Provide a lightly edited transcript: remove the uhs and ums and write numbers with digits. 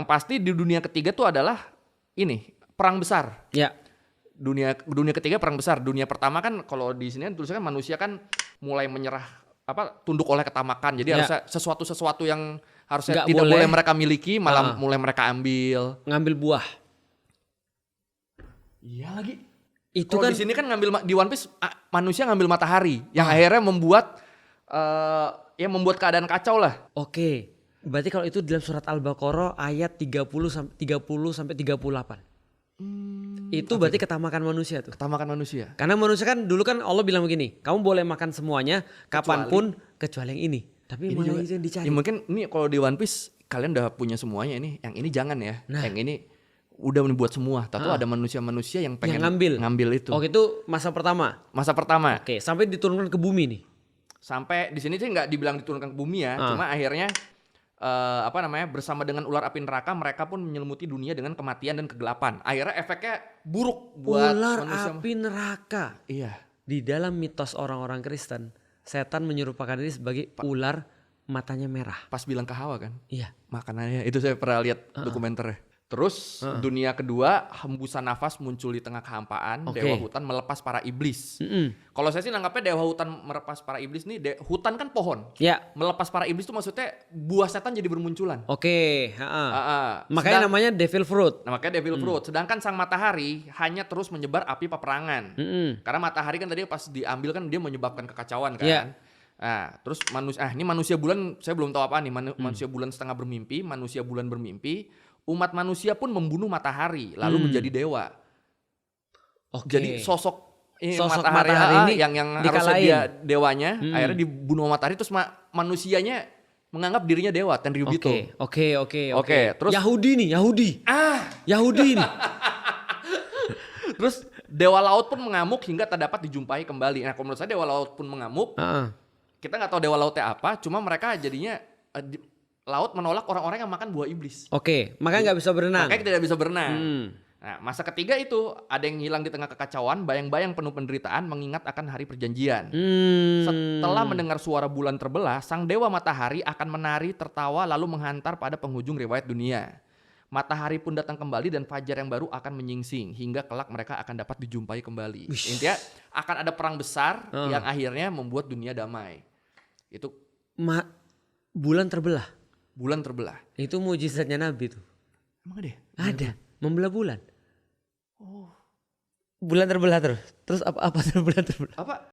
Yang pasti di dunia ketiga tuh adalah ini perang besar. Ya. Dunia ketiga perang besar. Dunia pertama kan kalau di sini kan tulisannya manusia kan mulai menyerah tunduk oleh ketamakan. Jadi harusnya sesuatu yang harusnya Nggak tidak boleh. boleh mereka miliki malah mulai mereka ambil. Ngambil buah. Iya lagi. Itu Kalau kan di sini kan ngambil di One Piece manusia ngambil matahari yang akhirnya membuat membuat keadaan kacau lah. oke. Berarti kalau itu dalam surat Al-Baqarah ayat 30 sampai 38. Itu berarti ketamakan manusia tuh. Ketamakan manusia. Karena manusia kan dulu kan Allah bilang begini, kamu boleh makan semuanya kapanpun kecuali yang ini. Tapi Ini malah juga, itu yang dicari. ya mungkin ini kalau di One Piece kalian udah punya semuanya ini. Yang ini jangan ya. Nah. Yang ini udah dibuat semua. Tahu ada manusia-manusia yang pengen ngambil itu. Oke, itu masa pertama. Masa pertama. Oke, sampai diturunkan ke bumi nih. Sampai di sini sih nggak dibilang diturunkan ke bumi ya. Cuma akhirnya bersama dengan ular api neraka mereka pun menyelimuti dunia dengan kematian dan kegelapan. Akhirnya efeknya buruk buat Ular manusia. api neraka. Iya. Di dalam mitos orang-orang Kristen, setan menyerupakan diri sebagai ular matanya merah. Pas bilang ke Hawa kan. Iya. Makanannya itu saya pernah lihat dokumenternya. Terus dunia kedua hembusan nafas muncul di tengah kehampaan. Oke. Dewa hutan melepas para iblis. Kalau saya sih nanggapnya dewa hutan melepas para iblis nih. Hutan kan pohon. Ya. Melepas para iblis itu maksudnya buah setan jadi bermunculan. Oke, makanya Sedang- namanya devil fruit. Nah, makanya devil fruit. Sedangkan sang matahari hanya terus menyebar api peperangan. Karena matahari kan tadi pas diambil kan dia menyebabkan kekacauan kan. Iya. Nah, terus ini manusia bulan saya belum tahu apa nih. Manusia bulan setengah bermimpi, manusia bulan bermimpi. Umat manusia pun membunuh matahari lalu menjadi dewa. Oke. Jadi sosok Matahari ini yang harusnya dikalahin. dia dewanya akhirnya dibunuh matahari terus manusianya menganggap dirinya dewa Tenryubito. Oke. Terus Yahudi nih. Yahudi nih. Terus dewa laut pun mengamuk hingga tak dapat dijumpai kembali. Nah, kalau menurut saya dewa laut pun mengamuk. Kita nggak tahu dewa lautnya apa, cuma mereka jadinya laut menolak orang-orang yang makan buah iblis. Oke, makanya nggak bisa berenang. Makanya tidak bisa berenang. Nah, masa ketiga itu ada yang hilang di tengah kekacauan, bayang-bayang penuh penderitaan mengingat akan hari perjanjian. Setelah mendengar suara bulan terbelah, sang dewa matahari akan menari, tertawa lalu menghantar pada penghujung riwayat dunia. Matahari pun datang kembali dan fajar yang baru akan menyingsing hingga kelak mereka akan dapat dijumpai kembali. Intinya akan ada perang besar yang akhirnya membuat dunia damai. Itu Bulan terbelah. bulan terbelah. Itu mujizatnya Nabi tuh. Emang ada? Ada, membelah bulan. Bulan terbelah terus. Terus apa bulan terbelah? Apa?